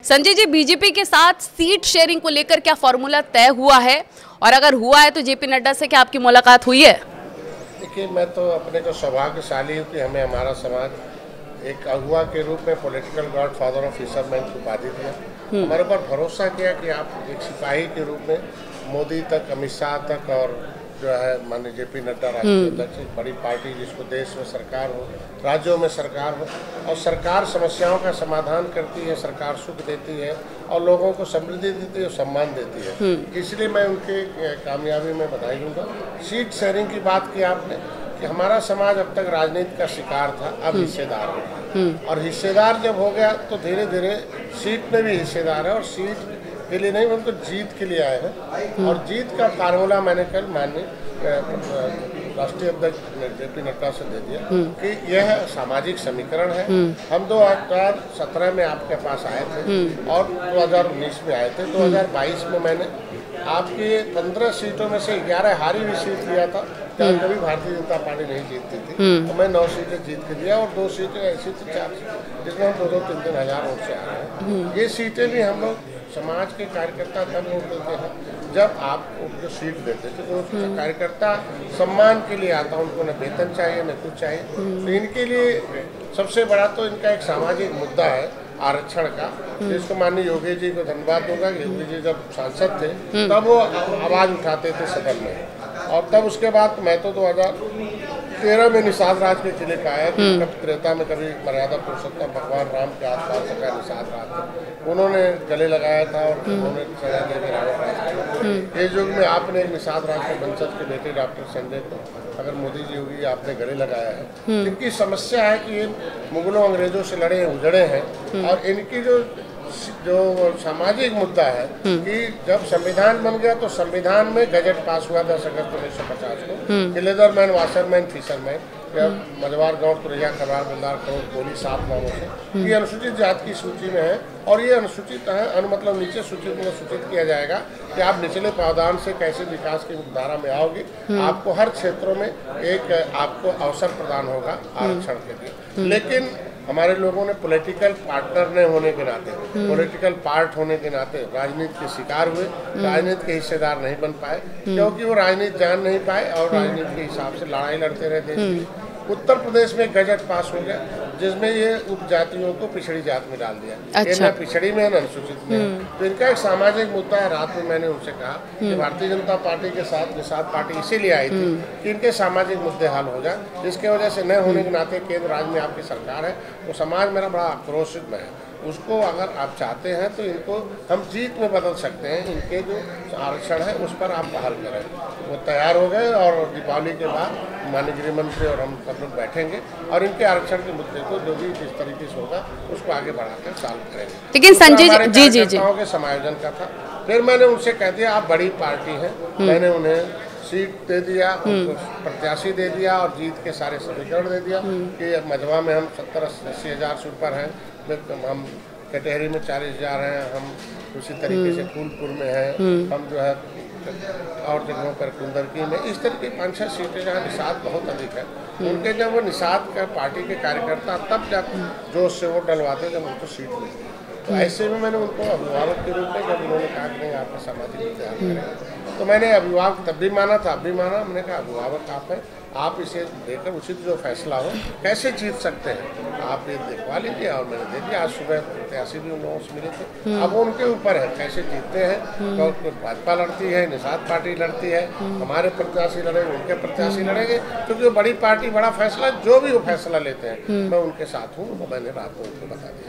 Sanjay ji, BJP के साथ seat sharing को लेकर क्या फॉर्मूला तय हुआ है, और अगर हुआ है तो जेपी नड्डा से क्या आपकी मुलाकात हुई है? देखिए, मैं तो अपने को सौभाग्यशाली हूँ कि हमें हमारा समाज एक अगुआ के रूप में political God father of fisherman की उपाधि दिया। हमारे ऊपर भरोसा किया कि आप एक सिपाही के रूप में मोदी तक, अमित शाह तक और जो है माननीय जेपी नड्डा राष्ट्रीय अध्यक्ष, एक बड़ी पार्टी जिसको देश में सरकार हो, राज्यों में सरकार हो, और सरकार समस्याओं का समाधान करती है, सरकार सुख देती है और लोगों को समृद्धि देती है, सम्मान देती है। इसलिए मैं उनके कामयाबी में बधाई दूंगा। सीट शेयरिंग की बात की आपने कि हमारा समाज अब तक राजनीति का शिकार था, अब हिस्सेदार हो, और हिस्सेदार जब हो गया तो धीरे धीरे सीट में भी हिस्सेदार है, और सीट के लिए नहीं, उनको जीत के लिए आए हैं। और जीत का फार्मूला मैंने कल माननीय राष्ट्रीय अध्यक्ष जेपी नड्डा से दे दिया कि यह सामाजिक समीकरण है। हम 2017 में आपके पास आए थे और 2019 में आए थे। 2022 में मैंने आपकी 15 सीटों में से 11 हारी हुई सीट लिया था, जहाँ कभी भारतीय जनता पार्टी नहीं जीतती थी, तो मैं 9 सीटें जीत के दिया, और 2 सीटें ऐसी थी, 4 सीटें जिसमें हम 2-3 हज़ार वोट से आ रहे हैं। ये सीटें भी हम लोग समाज के कार्यकर्ता तब वोट देते हैं जब आप उनको सीट देते थे, तो कार्यकर्ता सम्मान के लिए आता, उनको न वेतन चाहिए न कुछ चाहिए। तो इनके लिए सबसे बड़ा तो इनका एक सामाजिक मुद्दा है आरक्षण का, जिसको माननीय योगी जी को धन्यवाद दूंगा। योगी जी जब सांसद थे तब वो आवाज़ उठाते थे सदन में, और तब उसके बाद मैं तो 2013 में निषाद राज के किले का आया, कभी त्रेता में, कभी मर्यादा पुरुषोत्तम भगवान राम के आसपास का निषाद राज था, उन्होंने गले लगाया था और उन्होंने सजा दे के रावण राज। इस युग में आपने निषाद राज के वंशज के बेटे डॉक्टर संजय को, अगर मोदी जी होगी, आपने गले लगाया है। इनकी समस्या है कि मुगलों अंग्रेजों से लड़े उजड़े हैं, और इनकी जो सामाजिक मुद्दा है कि जब संविधान बन गया तो संविधान में गजट पास हुआ 10 अगस्त 1950 को कि लेदरमैन, वाशरमैन, फिशरमैन या मजवार, गाँव, तुरैया, खरवार, बल्लार, करोड़, कोली, 7 नामों से ये अनुसूचित जाति की सूची में है। और ये अनुसूचित है, मतलब नीचे सूचित में सूचित किया जाएगा कि आप निचले पावदान से कैसे विकास की धारा में आओगे। आपको हर क्षेत्रों में एक आपको अवसर प्रदान होगा आरक्षण के लिए। लेकिन हमारे लोगों ने पॉलिटिकल पार्टनर ने होने के नाते, पॉलिटिकल पार्ट होने के नाते राजनीति के शिकार हुए, राजनीति के हिस्सेदार नहीं बन पाए, क्योंकि वो राजनीति जान नहीं पाए और राजनीति के हिसाब से लड़ाई लड़ते रहते। उत्तर प्रदेश में गजट पास हो गया जिसमें ये उपजातियों को पिछड़ी जात में डाल दिया। अच्छा। ये न पिछड़ी में न अनुसूचित में। तो इनका एक सामाजिक मुद्दा है। रात में मैंने उनसे कहा कि भारतीय जनता पार्टी के साथ निषाद पार्टी इसीलिए आई थी कि इनके सामाजिक मुद्दे हल हो जाए, जिसके वजह से न होने के नाते केंद्र राज्य में आपकी सरकार है, तो समाज मेरा बड़ा आक्रोशित में है। उसको अगर आप चाहते हैं तो इनको हम जीत में बदल सकते हैं। इनके जो आरक्षण है उस पर आप पहल करें। वो तैयार हो गए, और दीपावली के बाद माननीय गृह मंत्री और हम सब लोग बैठेंगे और इनके आरक्षण के मुद्दे को जो भी जिस तरीके से होगा उसको आगे बढ़ाकर सॉल्व करेंगे। लेकिन संजय जी के समायोजन का था। फिर मैंने उनसे कह दिया आप बड़ी पार्टी हैं, मैंने उन्हें सीट दे दिया, उनको प्रत्याशी दे दिया और जीत के सारे समीकरण दे दिया कि मझवा में हम 70-80 हज़ार से ऊपर हैं, हम कटहरी में 40,000 हैं, हम उसी तरीके से फूलपुर में हैं, हम जो है और जगहों पर कुंदरकी में, इस तरह की 5-6 सीटें जहाँ निषाद बहुत अधिक है, उनके जब वो निषाद का पार्टी के कार्यकर्ता तब जब जोश से वोट डलवाते जब उनको सीट मिलती। तो ऐसे में मैंने उनको अभिभावक के रूप में, जब उन्होंने कहा कि नहीं आपका सामाजिक मुद्दे हल करेंगे, तो मैंने अभिभावक तब भी माना था, अब भी माना। मैंने कहा अभिभावक आप हैं, आप इसे देकर उचित जो फैसला हो, कैसे जीत सकते हैं आप ये देखवा लीजिए। और मैंने दे दिया। आज सुबह प्रत्याशी भी उन लोगों से मिले थे। अब वो उनके ऊपर है कैसे जीतते हैं, क्योंकि भाजपा लड़ती है, निषाद पार्टी लड़ती है, हमारे प्रत्याशी लड़ेंगे, उनके प्रत्याशी लड़ेंगे, क्योंकि वो बड़ी पार्टी बड़ा फैसला, जो भी वो फैसला लेते हैं मैं उनके साथ हूँ। मैंने रात को उनको बता दिया।